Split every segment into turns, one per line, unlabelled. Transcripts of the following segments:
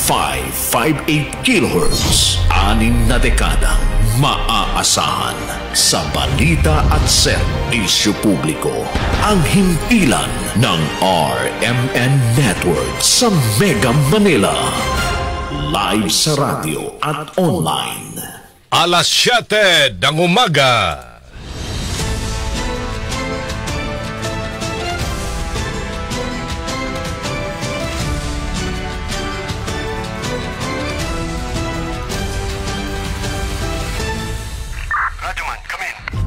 558 kHz. 6 na dekadang maaasahan sa balita at serbisyo publiko. Ang himpilan ng RMN Network sa Mega Manila. Live sa radio at online.
Alas 7 ng umaga.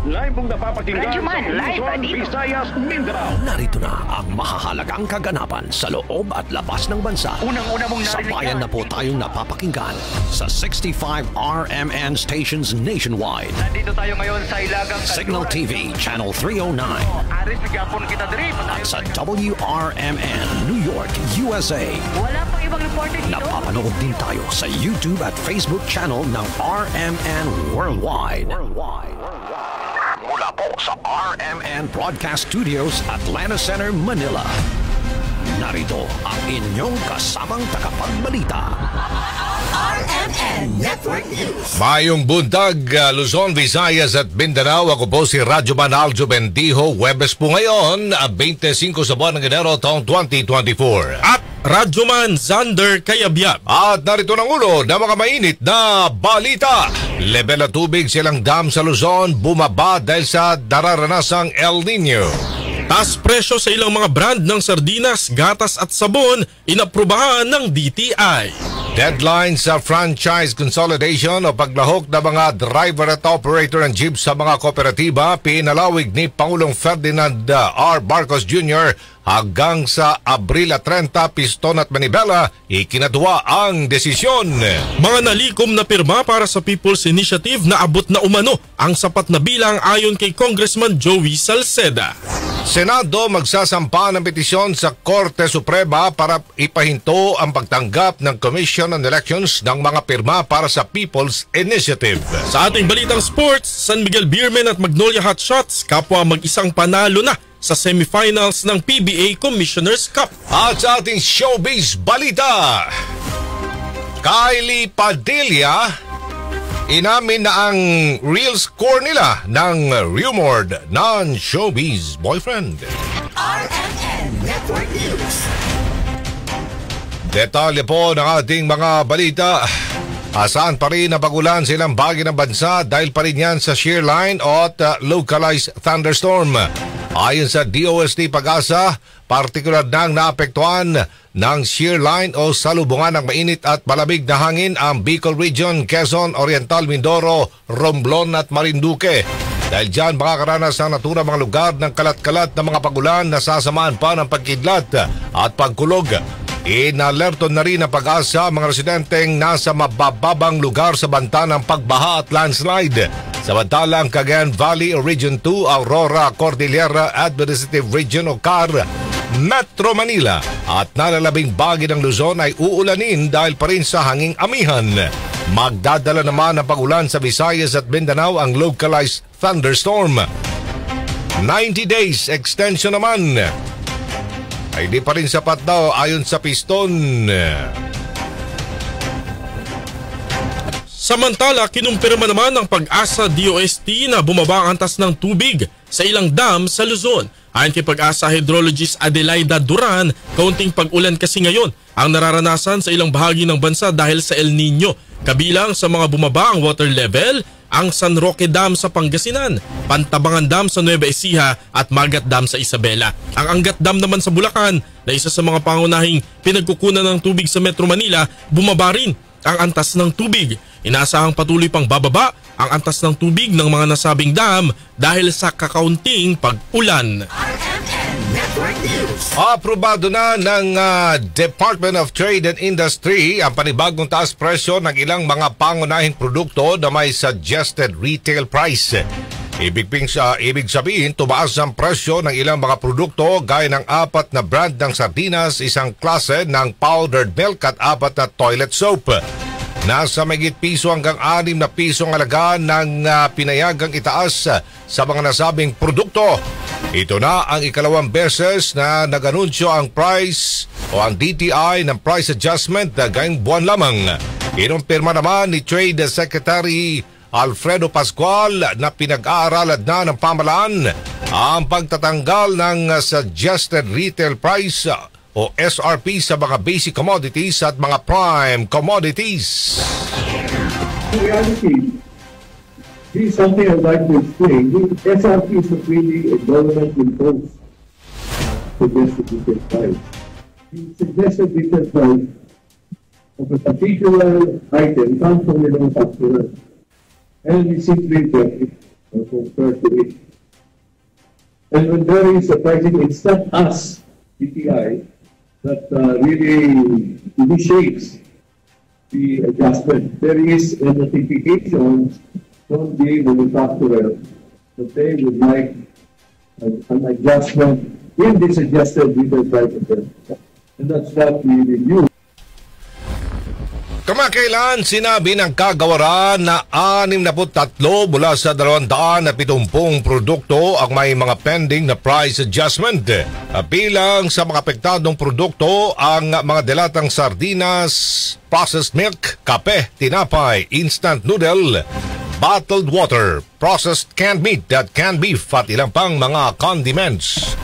Live mong napapakinggan sa Luzon, Visayas, Mindanao.
Narito na ang mahahalagang kaganapan sa loob at labas ng bansa.
Unang-una mong narinig
Sabayan na po tayong napapakinggan sa 65 RMN stations nationwide.
Nandito tayo ngayon sa Ilagang
Signal TV, Channel 309.
Aris, bigapon kita diri.
At sa WRMN, New York, USA.
Wala pang ibang reporter dito.
Napapanood din tayo sa YouTube at Facebook channel ng RMN Worldwide. Mula po sa RMN Broadcast Studios, Atlanta Center, Manila. Narito ang inyong kasamang tagapagbalita. RMN Network News.
Mayong buntag, Luzon, Visayas at Mindanao. Ako po si Radyoman Aljo Bendijo. Huwebes po ngayon, 25 sa buwan ng Enero taong 2024.
At Radyoman Zander Kayabyab.
At narito ng ulo na mga mainit na balita. Level na tubig silang dam sa Luzon bumaba dahil sa nararanasang El Nino.
Taas presyo sa ilang mga brand ng sardinas, gatas at sabon inaprubahan ng DTI.
Deadline sa franchise consolidation o paglahok ng mga driver at operator ng jeep sa mga kooperatiba pinalawig ni Pangulong Ferdinand R. Marcos Jr. hanggang sa Abril 30, Piston at Manibela, ikinatuwa ang desisyon.
Mga nalikom na pirma para sa People's Initiative na abot na umano ang sapat na bilang ayon kay Congressman Joey Salceda.
Senado magsasampa ng petisyon sa Korte Suprema para ipahinto ang pagtanggap ng Commission on Elections ng mga pirma para sa People's Initiative.
Sa ating balitang sports, San Miguel Beermen at Magnolia Hotshots kapwa mag-isang panalo na sa semifinals ng PBA Commissioner's Cup.
At sa ating showbiz balita, Kylie Padilla inamin na ang real score nila ng rumored non-showbiz boyfriend.
RMN Network News.
Detalye po ng ating mga balita. Asahan pa rin na pagulan silang bahagi ng bansa dahil pa rin yan sa shear line at localized thunderstorm. Ayon sa DOST Pag-asa, partikular nang naapektuhan ng shear line o salubungan ng mainit at malamig na hangin ang Bicol Region, Quezon, Oriental, Mindoro, Romblon at Marinduque. Dahil dyan makakaranas ng naturang mga lugar ng kalat-kalat na mga pagulan na sasamaan pa ng pagkidlat at pagkulog. Inalerto na rin ang Pag-asa mga residenteng nasa mabababang lugar sa banta ng pagbaha at landslide. Samantalang Cagayan Valley Region 2, Aurora, Cordillera Administrative Region o CAR, Metro Manila at nalalabing bahagi ng Luzon ay uulanin dahil pa rin sa hanging amihan. Magdadala naman ng pagulan sa Visayas at Mindanao ang localized thunderstorm. 90 days extension naman ay di pa rin sapat daw ayon sa Piston.
Samantala, kinumpirma naman ng Pag-asa DOST na bumaba ang antas ng tubig sa ilang dam sa Luzon. Ayon kay Pag-asa hydrologist Adelaida Duran, kaunting pag-ulan kasi ngayon ang nararanasan sa ilang bahagi ng bansa dahil sa El Nino. Kabilang sa mga bumaba ang water level, ang San Roque Dam sa Pangasinan, Pantabangan Dam sa Nueva Ecija at Magat Dam sa Isabela. Ang Angat Dam naman sa Bulacan, na isa sa mga pangunahing pinagkukunan ng tubig sa Metro Manila, bumaba rin ang antas ng tubig. Inaasahang patuloy pang bababa ang antas ng tubig ng mga nasabing dam dahil sa kakaunting pag-ulan.
Aprobado na ng Department of Trade and Industry ang panibagong taas presyo ng ilang mga pangunahing produkto na may suggested retail price. Ibig sabihin, tumaas ang presyo ng ilang mga produkto gaya ng 4 na brand ng sardinas, isang klase ng powdered milk at 4 na toilet soap. Nasa mahigit piso hanggang 6 na pisong halaga ng pinayagang itaas sa mga nasabing produkto. Ito na ang ikalawang beses na nag-anunsyo ang price o ang DTI ng price adjustment ngayong buwan lamang. Inumpirma naman ni Trade Secretary Alfredo Pascual na pinag-aaralan na ng pamahalaan ang pagtatanggal ng suggested retail price o SRP sa mga basic commodities at mga prime commodities.
In reality, this is something I'd like to explain. The SRP is not really a government-imposed suggested retail price. The suggested retail price of a particular item comes from the manufacturer, and we simply get it compared to it. And when there is a pricing, it's not us, DTI, that really initiates the adjustment. There is a notification from the manufacturer that they would like an adjustment in the suggested retail price of them. And that's what we review.
Kamakailan sinabi ng kagawaran na 63 mula sa 270 produkto ang may mga pending na price adjustment. Bilang sa mga apektadong produkto ang mga delatang sardinas, processed milk, kape, tinapay, instant noodle, bottled water, processed canned meat at canned beef at ilang pang mga condiments.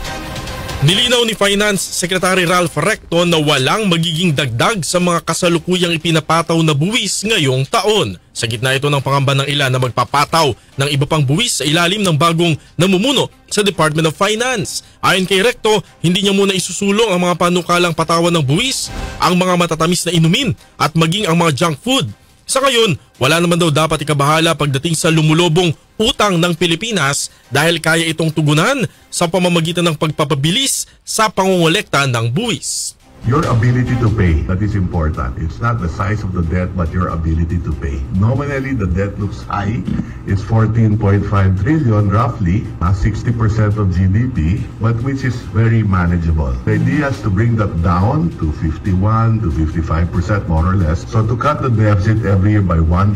Nilinaw ni Finance Secretary Ralph Recto na walang magiging dagdag sa mga kasalukuyang ipinapataw na buwis ngayong taon. Sa gitna ito ng pangamba ng ilan na magpapataw ng iba pang buwis sa ilalim ng bagong namumuno sa Department of Finance. Ayon kay Recto, hindi niya muna isusulong ang mga panukalang patawan ng buwis, ang mga matatamis na inumin at maging ang mga junk food. Sa ngayon, wala naman daw dapat ikabahala pagdating sa lumulobong utang ng Pilipinas dahil kaya itong tugunan sa pamamagitan ng pagpapabilis sa pangongolekta ng buwis.
Your ability to pay, that is important. It's not the size of the debt, but your ability to pay. Nominally, the debt looks high. It's 14.5 trillion, roughly, 60% of GDP, but which is very manageable. The idea is to bring that down to 51 to 55% more or less. So to cut the deficit every year by 1%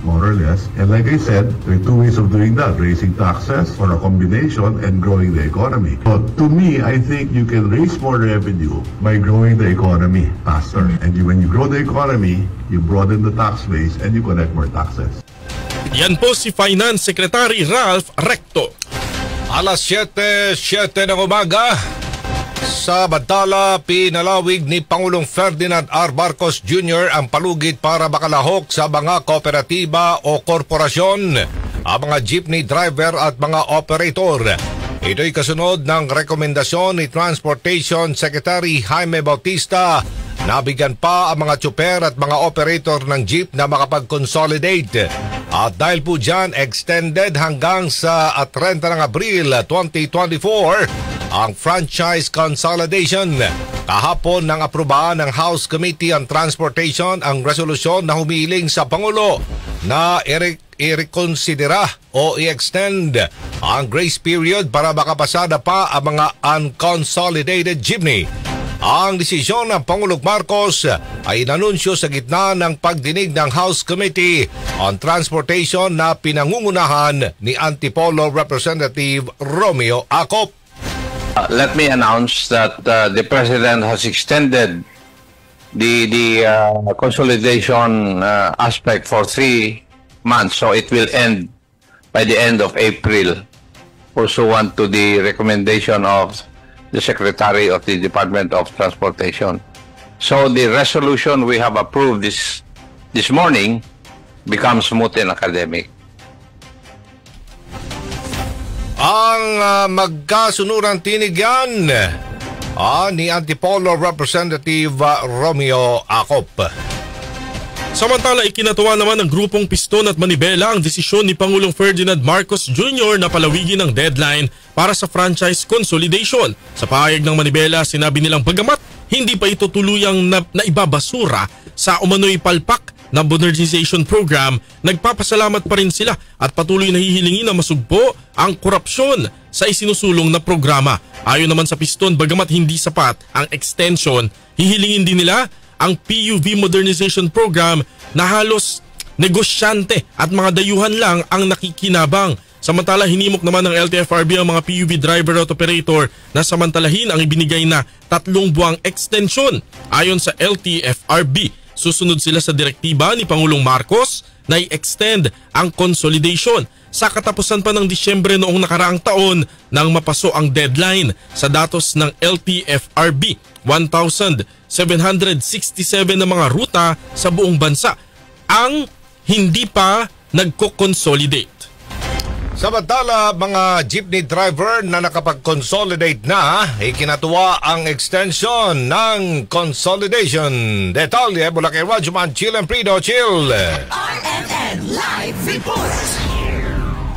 more or less. And like I said, there are two ways of doing that, raising taxes or a combination and growing the economy. So to me, I think you can raise more revenue by growing the economy faster. And when you grow the economy, you broaden the tax base and you collect more taxes.
Yan po si Finance Secretary Ralph Recto.
Alas 7:07 ng umaga. Sa Bantala, pinalawig ni Pangulong Ferdinand R. Marcos Jr. ang palugit para makalahok sa mga kooperatiba o korporasyon, ang mga jeepney driver at mga operator. Ito'y kasunod ng rekomendasyon ni Transportation Secretary Jaime Bautista na bigyan pa ang mga tsuper at mga operator ng jeep na makapag-consolidate. At dahil po dyan, extended hanggang sa 30 ng Abril 2024 ang franchise consolidation. Kahapon nang aprobahan ng House Committee on Transportation ang resolusyon na humiling sa Pangulo na i-reconsidera o i-extend ang grace period para makapasada pa ang mga unconsolidated jeepney. Ang desisyon ng Pangulong Marcos ay inanunsyo sa gitna ng pagdinig ng House Committee on Transportation na pinangungunahan ni Antipolo Representative Romeo Acop.
Let me announce that the President has extended the consolidation aspect for 3 months, so it will end by the end of April, pursuant to the recommendation of the Secretary of the Department of Transportation. So the resolution we have approved this morning becomes moot and academic.
Ang magkasunurang tinig yan ni Antipolo Representative Romeo Acop.
Samantala, ikinatuwa naman ng grupong Piston at Manibela ang desisyon ni Pangulong Ferdinand Marcos Jr. na palawigin ang deadline para sa franchise consolidation. Sa pahayag ng Manibela, sinabi nilang bagamat hindi pa ito tuluyang naibabasura sa umano'y palpak na modernization program, nagpapasalamat pa rin sila at patuloy na hihilingin na masugpo ang korupsyon sa isinusulong na programa. Ayon naman sa Piston, bagamat hindi sapat ang extension, hihilingin din nila ang PUV modernization program na halos negosyante at mga dayuhan lang ang nakikinabang. Samantala, hinimok naman ng LTFRB ang mga PUV driver at operator na samantalahin ang ibinigay na 3 buwang extension. Ayon sa LTFRB, susunod sila sa direktiba ni Pangulong Marcos na i-extend ang consolidation sa katapusan pa ng Disyembre noong nakaraang taon nang mapaso ang deadline. Sa datos ng LTFRB, 1,767 na mga ruta sa buong bansa ang hindi pa nagko-consolidate.
Samantala, mga jeepney driver na nakapag-consolidate na, ikinatuwa ang extension ng consolidation. Detalye mula kay Rajuman Chill and Prido. Chill!
RMN Live Report.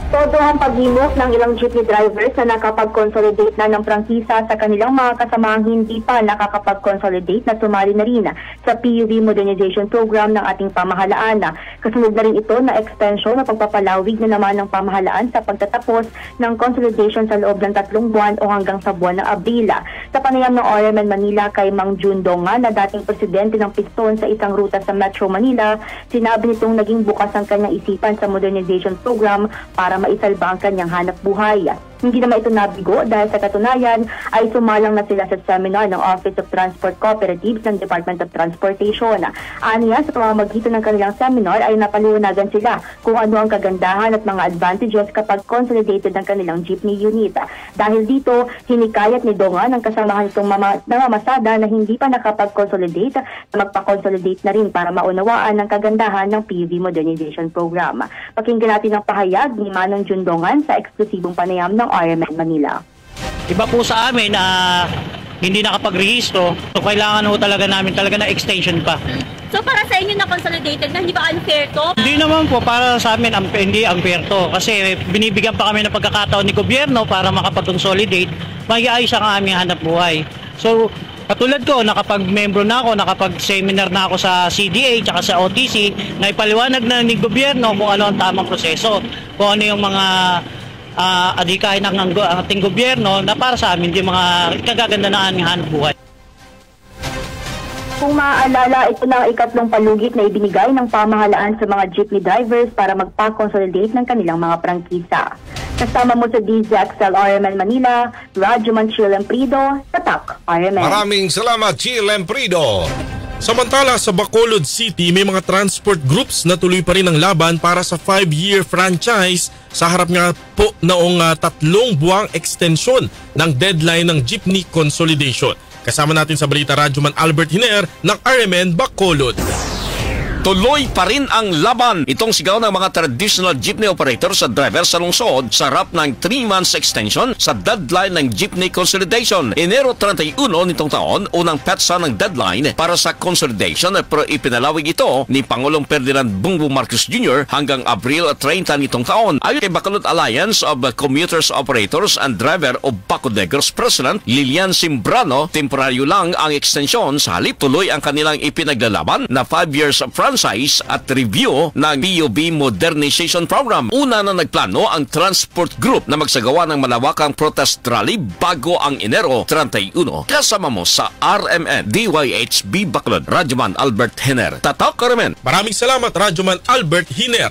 Todo ang paghimok ng ilang jeepney drivers na nakapag-consolidate na ng prangkisa sa kanilang mga kasamahang hindi pa nakakapag-consolidate na sumali na rin sa PUV Modernization Program ng ating pamahalaan. Kasunod na rin ito na extension na pagpapalawig na naman ng pamahalaan sa pagtatapos ng consolidation sa loob ng 3 buwan o hanggang sa buwan ng Abril. Sa panayam ng RMN Manila kay Mang Jun Dongan na dating presidente ng Piston sa isang ruta sa Metro Manila, sinabi nitong naging bukas ang kanyang isipan sa modernization program para maisalba ang kanyang hanap buhay. Hindi naman ito nabigo dahil sa katunayan ay sumalang na sila sa seminar ng Office of Transport Cooperatives ng Department of Transportation. Aniya, sa pamamagitan ng kanilang seminar ay napaliwanagan sila kung ano ang kagandahan at mga advantages kapag consolidated ng kanilang jeepney unit. Dahil dito, hinikayat ni Dongan ang kasamahan itong namamasada na hindi pa nakapag-consolidate na magpa-consolidate na rin para maunawaan ang kagandahan ng PUV Modernization Program. Pakinggan natin ang pahayag ni Manong Jun Dongan sa eksklusibong panayam ng RMN Manila.
Iba po sa amin na hindi nakapag-rehistro, so kailangan ho talaga namin na extension pa.
So para sa inyo na consolidated na, hindi ba unfair to?
Hindi naman po, para sa amin hindi unfair to. Kasi binibigyan pa kami ng pagkakataon ni gobyerno para makapag-consolidate, mag-iayos ang aming hanap buhay. So katulad ko, nakapag-membro na ako, nakapag-seminar na ako sa CDA at sa OTC, na ipaliwanag na ni gobyerno kung ano ang tamang proseso, kung ano yung mga adhikain ng ating gobyerno na para sa amin yung mga kagaganda na aming hanap buhay.
Kung maaalala, ito na ang 3 palugit na ibinigay ng pamahalaan sa mga jeepney drivers para magpa-consolidate ng kanilang mga prangkisa. Kasama mo sa DZXL RMN Manila, Rajuman Chill and Prido, Tatak RMN.
Maraming salamat, Chill and Prido.
Samantala, sa Bacolod City, may mga transport groups na tuloy pa rin ang laban para sa 5-year franchise sa harap nga po noong 3 buwang extension ng deadline ng jeepney consolidation. Kasama natin sa balita Rajuman Albert Hiner ng RMN Bacolod.
Tuloy pa rin ang laban. Itong sigaw ng mga traditional jeepney operator sa driver sa lungsod sa harap ng 3 months extension sa deadline ng jeepney consolidation. Enero 31 nitong taon, unang petsa ng deadline para sa consolidation, pero ipinalawig ito ni Pangulong Ferdinand Bongbong Marcos Jr. hanggang Abril 30 nitong taon. Ayon kay Bacolod Alliance of Commuters Operators and Driver o Bacodegros President Lilian Simbrano, temporaryo lang ang extension, sa halip tuloy ang kanilang ipinaglalaban na 5 years franchise at review ng PUV Modernization Program. Una na nagplano ang transport group na magsagawa ng malawakang protest rally bago ang Enero 31. Kasama mo sa RMN DYHB Bacolod, Rajuman Albert Hiner. Tatak RMN.
Maraming salamat, Rajuman Albert Hiner.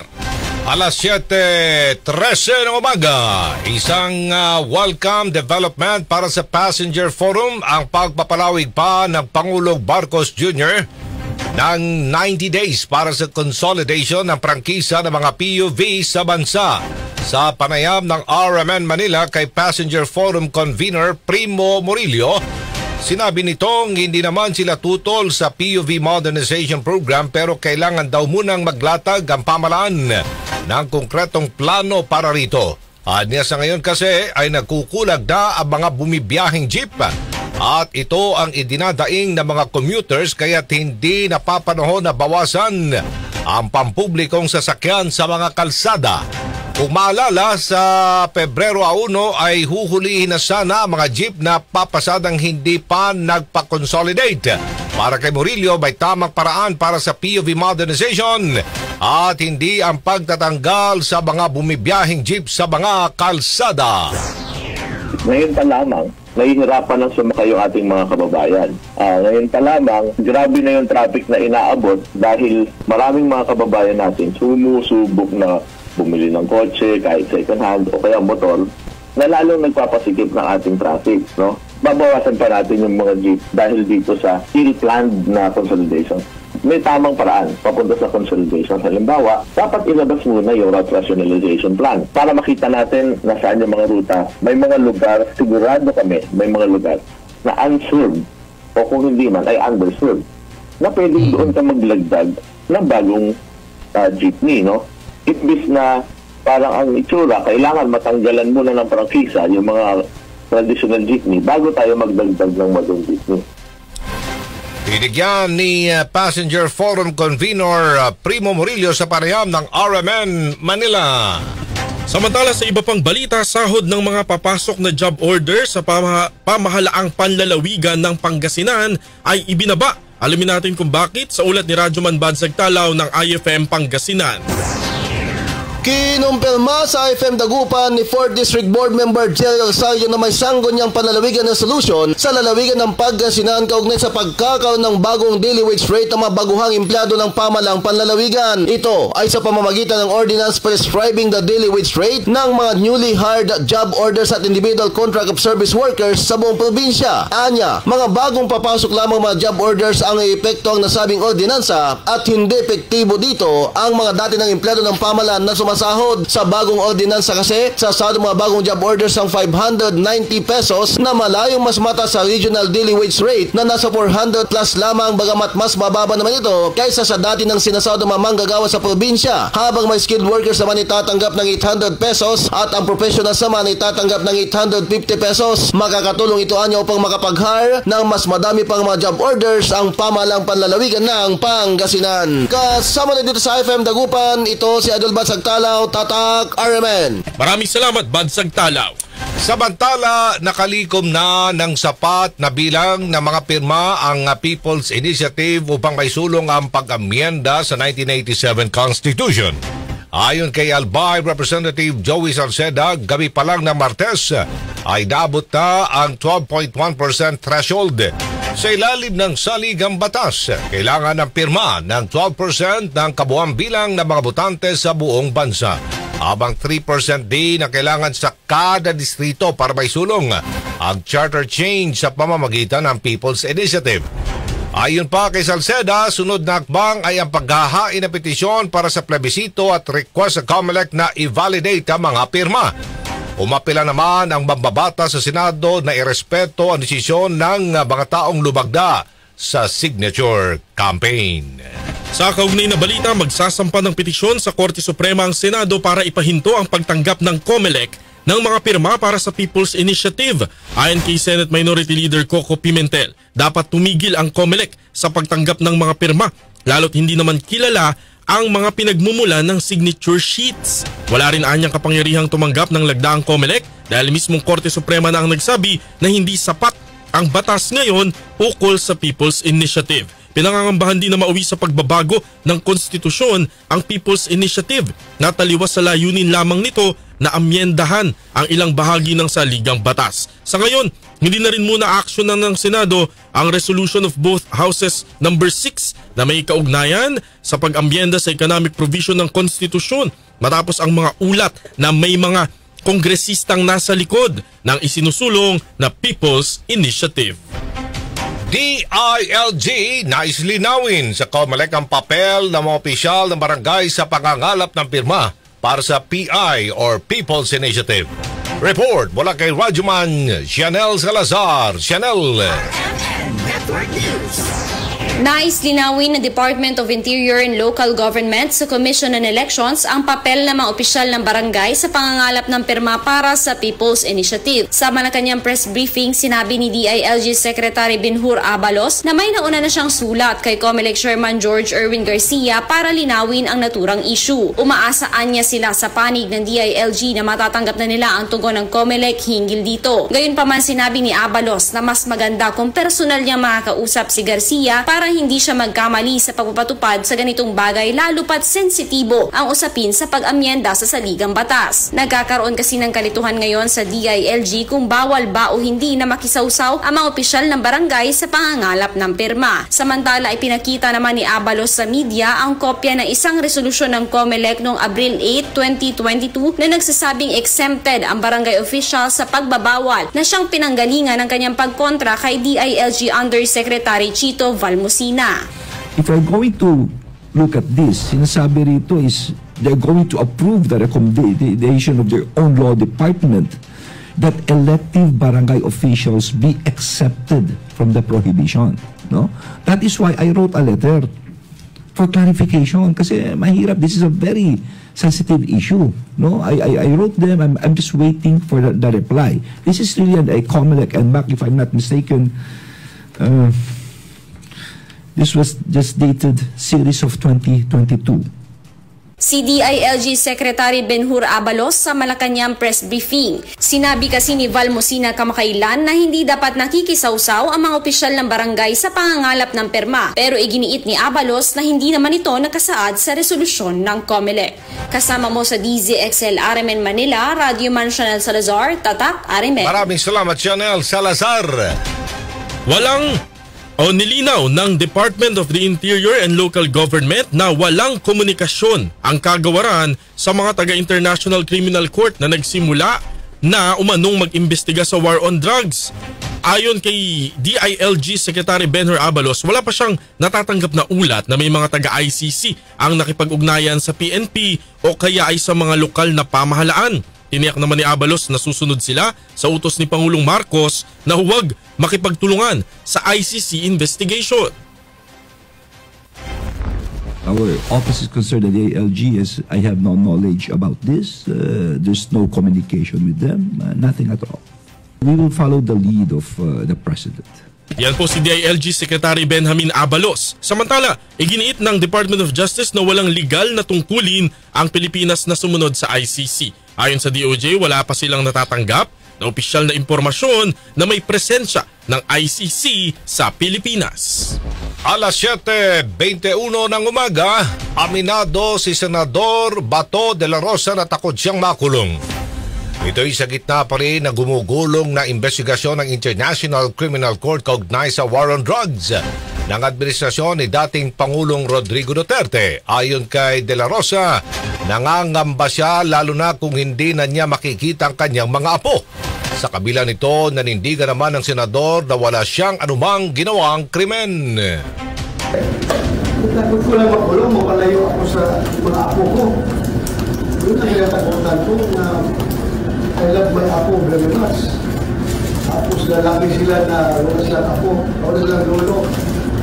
Alas 7:13 ng umaga, isang welcome development para sa Passenger Forum ang pagpapalawig pa ng Pangulong Marcos Jr. ng 90 days para sa consolidation ng prangkisa ng mga PUV sa bansa. Sa panayam ng RMN Manila kay Passenger Forum Convener Primo Murillo, sinabi nitong hindi naman sila tutol sa PUV Modernization Program pero kailangan daw munang maglatag ang pamahalaan ng konkretong plano para rito. Anya sa ngayon kasi ay nagkukulag na ang mga bumibiyaheng jeep at ito ang idinadaing ng mga commuters kaya't hindi napapanahon na bawasan ang pampublikong sasakyan sa mga kalsada. Kung maalala, sa Pebrero 1 ay huhulihin na sana ang mga jeep na papasadang hindi pa nagpa-consolidate. Para kay Murillo, may tamang paraan para sa PUV modernization at hindi ang pagtatanggal sa mga bumibiyaheng jeep sa mga kalsada.
Ngayon pa lamang, nahihirapan ng sumakay yung ating mga kababayan. Ngayon pa lamang, grabe na yung traffic na inaabot dahil maraming mga kababayan natin sumusubok na
bumili ng kotse, kahit second hand o kaya motor, na lalong nagpapasikip ng ating traffic, no? Babawasan pa natin yung mga jeep dahil dito sa ill-planned na consolidation. May tamang paraan papunta sa consolidation. Halimbawa, dapat ilabas muna yung route rationalization plan para makita natin na saan yung mga ruta. May mga lugar, sigurado kami, may mga lugar na unserved o kung hindi man ay underserved na pwedeng doon ka maglagdag ng bagong jeepney, no? Imbis na parang ang itsura, kailangan matanggalan muna ng prangkisa yung mga traditional jeepney bago tayo magdagdag ng bagong jeepney.
Binigyan ni Passenger Forum Convener Primo Murillo sa panayam ng RMN Manila.
Samantala sa iba pang balita, sahod ng mga papasok na job order sa pamahalaang panlalawigan ng Pangasinan ay ibinaba. Alamin natin kung bakit sa ulat ni Radyoman Badsag Talaw ng IFM Pangasinan.
Kinumpirma sa IFM Dagupan ni 4th District Board Member Jerry Alsario na may sanggon niyang panlalawigan na solusyon sa lalawigan ng Pangasinan kaugnay sa pagkakaroon ng bagong daily wage rate ng mga baguhang empleyado ng pamalang panlalawigan. Ito ay sa pamamagitan ng ordinance prescribing the daily wage rate ng mga newly hired job orders at individual contract of service workers sa buong probinsya. Anya, mga bagong papasok lamang mga job orders ang iepekto ang nasabing ordinansa at hindi epektibo dito ang mga dati ng empleyado ng pamalaan na sumasahod sa bagong ordinansa kasi sa sahod mga bagong job orders ng 590 pesos na malayong mas mataas sa regional daily wage rate na nasa 400 plus lamang, bagamat mas mababa naman ito kaysa sa dati ng sinasahod ng mga manggagawa sa probinsya, habang may skilled workers naman itatanggap ng 800 pesos at ang professionals naman itatanggap ng 850 pesos. Makakatulong ito anya upang makapag-hire ng mas madami pang mga job orders ang pamalang panlalawigan ng Pangasinan. Kasama na dito sa IFM Dagupan, ito si Idol Badsag Talaw, Tatak RMN.
Maraming salamat, Badsag Talaw.
Samantala, nakalikom na ng sapat na bilang ng mga pirma ang People's Initiative upang maisulong ang pag-amyenda sa 1987 Constitution. Ayon kay Albay Representative Joey Salceda, gabi pa lang ng Martes ay naabot na ang 12.1% threshold. Sa ilalim ng saligang batas, kailangan ng pirma ng 12% ng kabuuang bilang ng mga botante sa buong bansa, habang 3% din na kailangan sa kada distrito para maisulong ang charter change sa pamamagitan ng People's Initiative. Ayon pa kay Salceda, sunod na hakbang ay ang paghahain ng petisyon para sa plebisito at request sa COMELEC na i-validate ang mga pirma. Umapila naman ang mambabata sa Senado na irespeto ang desisyon ng mga taong lumagda sa signature campaign.
Sa kaugnay na balita, magsasampa ng petisyon sa Korte Suprema ang Senado para ipahinto ang pagtanggap ng COMELEC ng mga pirma para sa People's Initiative. Ayon kay Senate Minority Leader Coco Pimentel, dapat tumigil ang COMELEC sa pagtanggap ng mga pirma, lalo't hindi naman kilala ang mga pinagmumulan ng signature sheets. Wala rin anyang kapangyarihang tumanggap ng lagdaang COMELEC dahil mismong Korte Suprema na ang nagsabi na hindi sapat ang batas ngayon ukol sa People's Initiative. Pinangangambahan din na mauwi sa pagbabago ng konstitusyon ang People's Initiative na taliwas sa layunin lamang nito na amyendahan ang ilang bahagi ng saligang batas. Sa ngayon, hindi na rin muna aksyonan ng Senado ang resolution of both houses number 6 na may kaugnayan sa pag-amyenda sa economic provision ng konstitusyon matapos ang mga ulat na may mga kongresistang nasa likod ng isinusulong na People's Initiative.
DILG nais linawin sa COMELEC ang papel ng mga opisyal ng barangay sa pangangalap ng pirma para sa PI or People's Initiative. Report mula kay Radyoman Chanel Salazar. Chanel.
Nais linawin ng Department of Interior and Local Government sa Commission on Elections ang papel ng mga opisyal ng barangay sa pangangalap ng pirma para sa People's Initiative. Sa Malacanang press briefing, sinabi ni DILG Secretary Benhur Abalos na may nauna na siyang sulat kay COMELEC Chairman George Erwin Garcia para linawin ang naturang issue. Umaasaan niya sila sa panig ng DILG na matatanggap na nila ang tugon ng COMELEC hinggil dito. Gayunpaman, sinabi ni Abalos na mas maganda kung personal niya makakausap si Garcia para para hindi siya magkamali sa pagpapatupad sa ganitong bagay lalo pat sensitibo ang usapin sa pag-amyenda sa saligang batas. Nagkakaroon kasi ng kalituhan ngayon sa DILG kung bawal ba o hindi na makisawsaw ang mga opisyal ng barangay sa pangangalap ng pirma. Samantala ay pinakita naman ni Abalos sa media ang kopya ng isang resolusyon ng COMELEC noong Abril 8, 2022 na nagsasabing exempted ang barangay official sa pagbabawal na siyang pinanggalingan ng kanyang pagkontra kay DILG Undersecretary Chito Valmusina.
If we're going to look at this, sinasabi rito is they're going to approve the recommendation of their own law department that elective barangay officials be excepted from the prohibition. No? That is why I wrote a letter for clarification kasi mahirap. This is a very sensitive issue. No, I wrote them. I'm just waiting for the reply. This is really a COMELEC and MAC, if I'm not mistaken. This was just dated series of 2022.
Si DILG Secretary Benhur Abalos sa Malacanang press briefing. Sinabi kasi ni Valmusina kamakailan na hindi dapat nakikisawsaw ang mga opisyal ng barangay sa pangangalap ng perma. Pero iginiit ni Abalos na hindi naman ito nakasaad sa resolusyon ng COMELEC. Kasama mo sa DZXL RMN Manila, Radio Man Chanel Salazar, Tatak RMN.
Maraming salamat, Chanel Salazar.
Nilinaw ng Department of the Interior and Local Government na walang komunikasyon ang kagawaran sa mga taga-International Criminal Court na nagsimula na umanong mag-imbestiga sa war on drugs. Ayon kay DILG Secretary Benhur Abalos, wala pa siyang natatanggap na ulat na may mga taga-ICC ang nakipag-ugnayan sa PNP o kaya ay sa mga lokal na pamahalaan. Tiniyak naman ni Abalos na susunod sila sa utos ni Pangulong Marcos na huwag makipagtulungan sa ICC investigation.
Our office is concerned that the ALG is, I have no knowledge about this. There's no communication with them, nothing at all. We will follow the lead of the President.
Yan po si DILG Secretary Benjamin Abalos. Samantala, iginiit ng Department of Justice na walang legal na tungkulin ang Pilipinas na sumunod sa ICC. Ayon sa DOJ, wala pa silang natatanggap na opisyal na impormasyon na may presensya ng ICC sa Pilipinas.
Alas 7:21 ng umaga, aminado si Senador Bato de la Rosa na takot siyang makulong. Ito'y sa gitna pa rin ng gumugulong na investigasyon ng International Criminal Court kaugnay sa war on drugs ng administrasyon ni dating Pangulong Rodrigo Duterte. Ayon kay De La Rosa, nangangamba siya lalo na kung hindi na niya makikita ang kanyang mga apo. Sa kabila nito, nanindigan naman ng senador na wala siyang anumang ginawang krimen.
Takot ko lang makulong, mapalayo ako sa mga apo ko. Yun ang natakutan ko na I love my apo very much. Tapos lalaki sila na wala silang apo, wala silang lolo.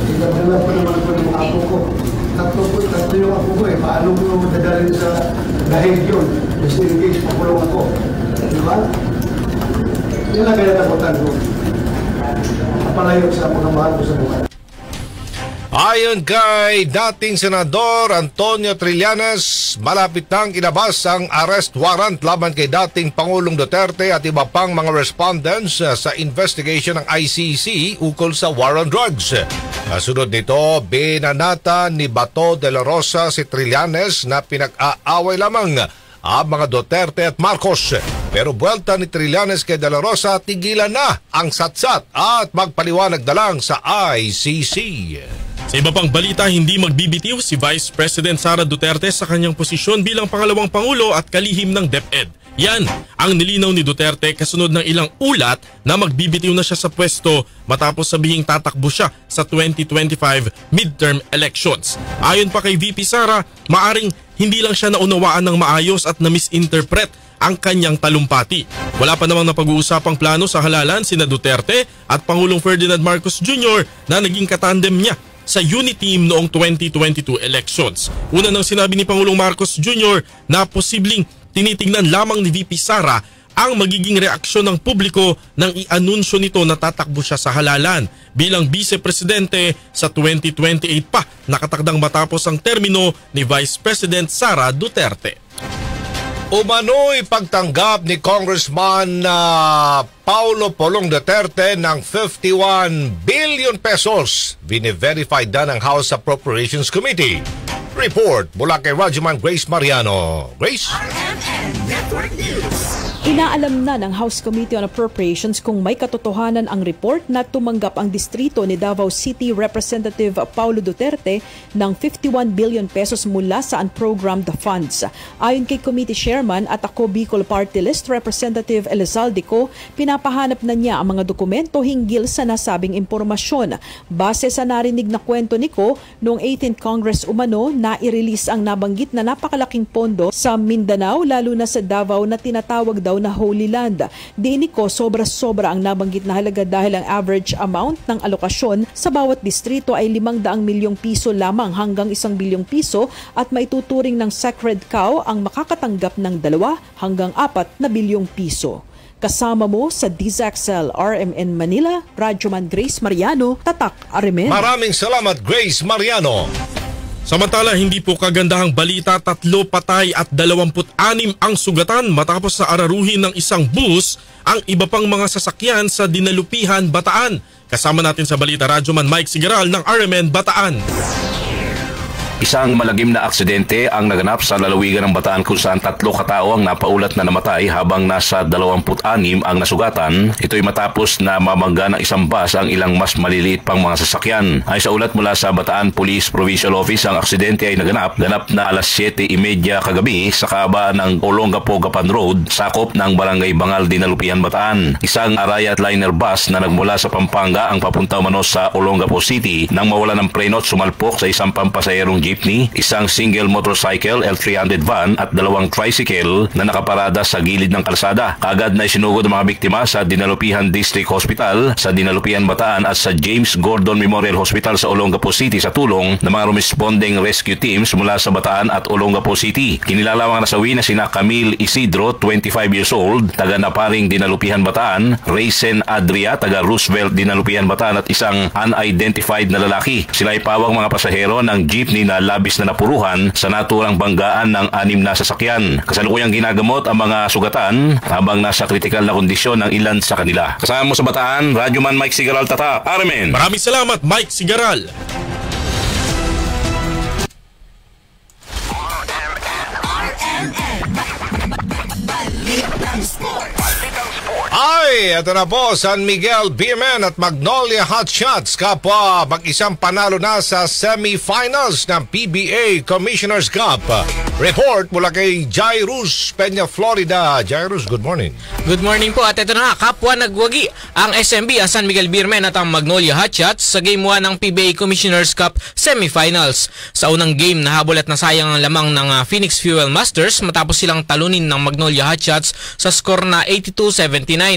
Hinap-hinap pa naman ko yung apo ko. Tatlo yung apo ko eh. Paano ko dadalhin sa dahil yun? Just in case makulong ako. Diba? Yan ang natakutan ko. Napalayo sa mga mahal ko sa buhay.
Ayon kay dating Senador Antonio Trillanes, malapit nang inabas ang arrest warrant laban kay dating Pangulong Duterte at iba pang mga respondents sa investigation ng ICC ukol sa war on drugs. Kasunod nito, binanata ni Bato de la Rosa si Trillanes na pinag-aaway lamang ang mga Duterte at Marcos. Pero buwelta ni Trillanes kay De La Rosa, tigilan na ang satsat at magpaliwanag na lang sa ICC.
Sa iba pang balita, hindi magbibitiw si Vice President Sara Duterte sa kanyang posisyon bilang pangalawang pangulo at kalihim ng DepEd. Yan ang nilinaw ni Duterte kasunod ng ilang ulat na magbibitiw na siya sa pwesto matapos sabihing tatakbo siya sa 2025 midterm elections. Ayon pa kay VP Sara, maaring hindi lang siya naunawaan ng maayos at na-misinterpret ang kanyang talumpati. Wala pa namang napag-uusapang plano sa halalan sina Duterte at Pangulong Ferdinand Marcos Jr. na naging katandem niya sa Uniteam noong 2022 elections. Una nang sinabi ni Pangulong Marcos Jr. na posibleng tinitingnan lamang ni VP Sara ang magiging reaksyon ng publiko nang i-anunsyo nito na tatakbo siya sa halalan bilang vice-presidente sa 2028 pa, nakatakdang matapos ang termino ni Vice President Sara Duterte.
Umano'y pagtanggap ni Congressman Paulo Polong Duterte ng 51 billion pesos. Bine-verify na ng House Appropriations Committee. Report mula kay Rajuman Grace Mariano. Grace?
Inaalam na ng House Committee on Appropriations kung may katotohanan ang report na tumanggap ang distrito ni Davao City Representative Paulo Duterte ng 51 billion pesos mula sa unprogrammed funds. Ayon kay Committee Chairman at ako Bicol Party List Representative Elizaldico, pinapahanap na niya ang mga dokumento hinggil sa nasabing impormasyon. Base sa narinig na kwento ni Ko, noong 18th Congress umano na i-release ang nabanggit na napakalaking pondo sa Mindanao, lalo na sa Davao na tinatawag daw na Holy Land. Diini ko sobra-sobra ang nabanggit na halaga dahil ang average amount ng alokasyon sa bawat distrito ay 500 milyong piso lamang hanggang 1 bilyong piso at maituturing ng sacred cow ang makakatanggap ng 2 hanggang 4 na bilyong piso. Kasama mo sa DZXL RMN Manila, Radyoman Grace Mariano, Tatak RMN.
Maraming salamat Grace Mariano.
Samantala, hindi po kagandahang balita, 3 patay at 26 ang sugatan matapos sa araruhin ng isang bus ang iba pang mga sasakyan sa Dinalupihan, Bataan. Kasama natin sa balita, Radyoman Mike Sigaral ng RMN Bataan.
Isang malagim na aksidente ang naganap sa lalawigan ng Bataan kung saan 3 katao ang napaulat na namatay habang nasa 26 ang nasugatan. Ito'y matapos na mamangga ng isang bus ang ilang mas maliliit pang mga sasakyan. Ay sa ulat mula sa Bataan Police Provincial Office, ang aksidente ay naganap na alas 7:30 kagabi sa kahabaan ng Olongapo-Gapan Road, sakop ng Barangay Bangal, Dinalupihan, Bataan. Isang Arayat liner bus na nagmula sa Pampanga ang papunta umano sa Olongapo City nang mawala ng preno at sumalpok sa isang pampasahirong jeepney, isang single motorcycle L300 van at 2 tricycle na nakaparada sa gilid ng kalsada. Agad na isinugod ang mga biktima sa Dinalupihan District Hospital, sa Dinalupihan, Bataan at sa James Gordon Memorial Hospital sa Olongapo City sa tulong ng mga responding rescue teams mula sa Bataan at Olongapo City. Kinilala mga nasawi na sina Camille Isidro, 25 years old, taga Naparing, Dinalupihan, Bataan, Raysen Adria, taga Roosevelt, Dinalupihan, Bataan at isang unidentified na lalaki. Sila ay pawang mga pasahero ng jeepney na labis na napuruhan sa naturang banggaan ng 6 na sasakyan. Kasalukuyang ginagamot ang mga sugatan habang nasa kritikal na kondisyon ng ilan sa kanila. Kasama mo sa Bataan, Radyoman Mike Sigaral, Tatak RMN.
Maraming salamat Mike Sigaral.
Ay, ito na po, San Miguel Beermen at Magnolia Hotshots kapwa mag-isang panalo na sa semifinals ng PBA Commissioner's Cup. Report mula kay Jairus Peña, Florida. Jairus, good morning.
Good morning po at ito na, kapwa nagwagi ang SMB, ang San Miguel Beermen at ang Magnolia Hotshots sa Game 1 ng PBA Commissioner's Cup semifinals. Sa unang game, nahabol at nasayang ang lamang ng Phoenix Fuel Masters matapos silang talunin ng Magnolia Hotshots sa score na 82-79.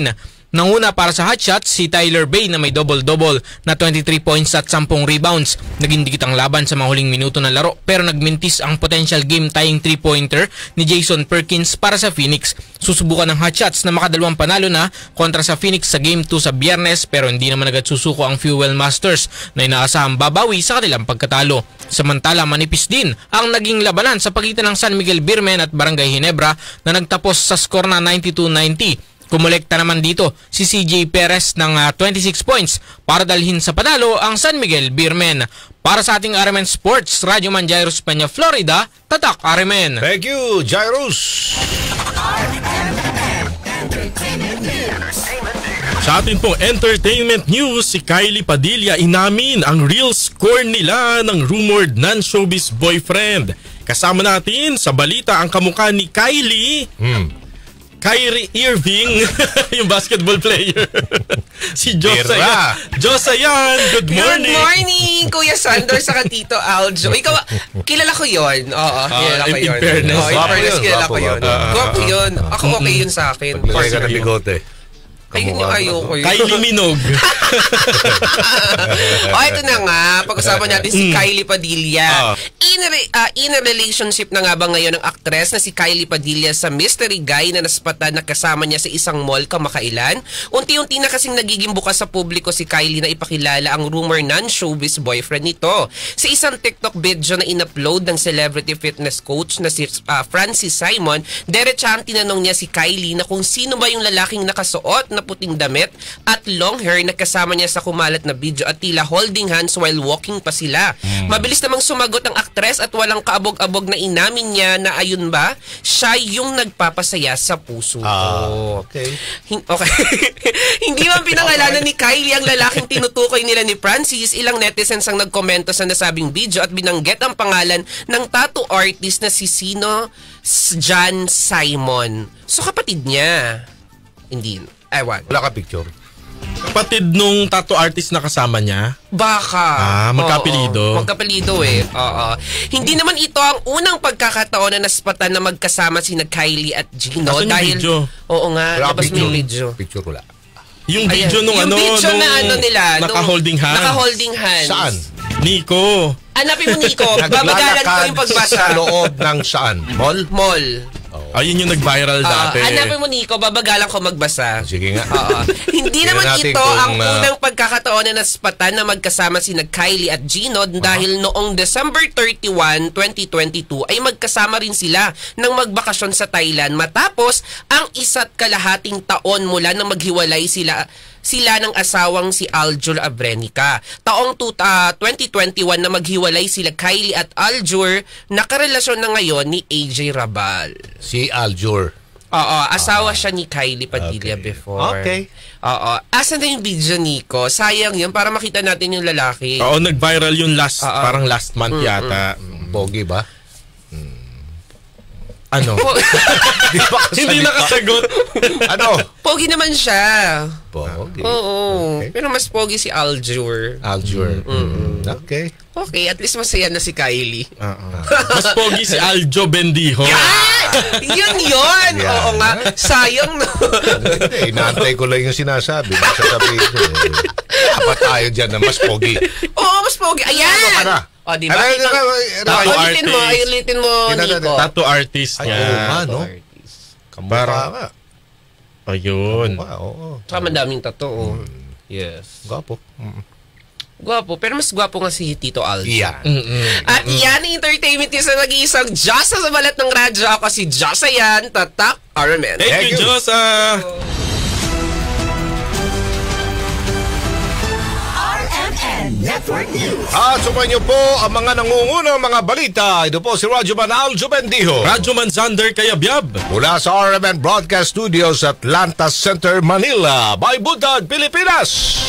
Nanguna para sa Hotshots si Tyler Bay na may double-double na 23 points at 10 rebounds. Naging dikit ang laban sa mga huling minuto ng laro pero nagmintis ang potential game-tying 3-pointer ni Jason Perkins para sa Phoenix. Susubukan ng Hotshots na makadalawang panalo na kontra sa Phoenix sa Game 2 sa Biyernes pero hindi naman agad susuko ang Fuel Masters na inaasahang babawi sa kanilang pagkatalo. Samantala, manipis din ang naging labanan sa pagitan ng San Miguel Beermen at Barangay Ginebra na nagtapos sa score na 92-90. Kumolekta naman dito si CJ Perez ng 26 points para dalhin sa panalo ang San Miguel Beermen. Para sa ating RMN Sports, Radyoman Jairus Peña, Florida, Tatak RMN.
Thank you, Jairus.
Sa atin pong entertainment news, si Kylie Padilla inamin ang real score nila ng rumored non-showbiz boyfriend. Kasama natin sa balita ang kamukha ni Kylie. Kyrie Irving, yung basketball player. Si Josayan. Josayan, good morning.
Good morning, Kuya Sandor sa Tito Aljo. Ikaw, kilala ko yun. Oo, kilala ko yun. In fairness, kilala ko yun. Gwapo yun. Ako okay yun sa akin.
Paglagay ka ng bigote.
Ayoko yun.
Kylie Minogue.
Ito na nga. Pag-usapan natin si Kylie Padilla. In a relationship na nga ba ngayon ng aktres na si Kylie Padilla sa mystery guy na naspatan na kasama niya sa isang mall kamakailan? Unti-unti na kasing nagiging bukas sa publiko si Kylie na ipakilala ang rumor non-showbiz boyfriend nito. Sa isang TikTok video na in-upload ng celebrity fitness coach na si Francis Simon, diretsahang tinanong niya si Kylie na kung sino ba yung lalaking nakasuot na puting damit at long hair na kasama niya sa kumalat na video at tila holding hands while walking pa sila. Mabilis namang sumagot ang aktres at walang kaabog-abog na inamin niya na ayun ba, siya yung nagpapasaya sa puso ko.
Okay.
Hindi man pinangalanan ni Kylie ang lalaking tinutukoy nila ni Francis, ilang netizens ang nagkomento sa nasabing video at binanggit ang pangalan ng tattoo artist na si John Simon. So kapatid niya. Hindi. Ewan.
Wala ka picture.
Kapatid nung tattoo artist na kasama niya?
Baka.
Magkapelido.
Magkapelido eh. Oo. Hindi naman ito ang unang pagkakataon na naspatan na magkasama sina Kylie at Gino.
Asan yung video?
Oo nga.
Wala
Labas mo yung video.
Picture wala.
Yung video nung
yung video na nila.
Naka-holding hands.
Naka-holding hands.
Saan?
Nico.
Hanapin mo, Nico. Babagalan ko yung pagbasa.
Sa loob ng saan? Mall?
Mall.
Ayun yung nag-viral dati.
Hanapin mo, Nico. Babagalan ko magbasa.
Sige nga.
Hindi naman ito ang unang pagkakataon na naspatan na magkasama sina Kylie at Gino dahil noong December 31, 2022 ay magkasama rin sila ng magbakasyon sa Thailand matapos ang 1.5 taon mula nang maghiwalay sila ng asawang si Aljur Abrenica. Taong 2021 na maghiwalay sila Kylie at Aljur, nakarelasyon na ngayon ni AJ Rabal.
Si Aljur.
Oo, asawa siya ni Kylie Padilla before.
Okay.
Oo. Asan na yung video, Nico? Sayang yun para makita natin yung lalaki.
Oo, nag-viral yung parang last month yata.
Pogi ba?
Ano? Hindi nakasagot.
Ano?
Pogi naman siya.
Pogi.
Oo. Okay. Pero mas pogi si Aljur.
Aljur. Okay.
Okay, at least masaya na si Kylie.
Mas pogi si Aljo Bendijo.
Yun! Oo nga. Sayang no.
Inaantay ko lang yung sinasabi. Masasabihin ko. Dapat tayo dyan na mas pogi.
Oo, mas pogi. Ayan!
Ano ka na?
O, diba? Ulitin mo, Nico.
Tattoo artist niya.
no?
Kamukha nga. Ayun.
Saka madaming tattoo. Yes.
Gwapo.
Gwapo. Pero mas gwapo nga si Tito Aljo.
Yeah.
At yan ang entertainment niya sa nag-iisang Diyosa sa balat ng radyo. Ako si Diyosa yan. Tatak Armen.
Thank you, Diyosa!
Network News.
At sumayin niyo po ang mga nangungunang mga balita. Ito po si Radyoman Aljo Bendijo.
Radyoman Zander Kayabyab.
Mula sa RMN Broadcast Studios at Atlanta Center, Manila. By Buntag, Pilipinas.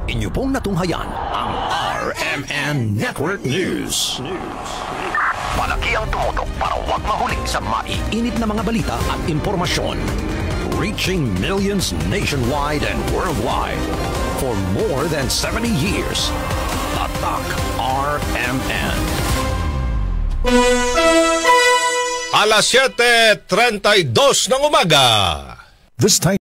Inyo pong natunghayan ang RMN Network News. Malaki ang tumutok para huwag mahuli sa maiinit na mga balita at impormasyon. Reaching millions nationwide and worldwide for more than 70 years. Tatak RMN.
Alas 7:32 ng umaga.
This time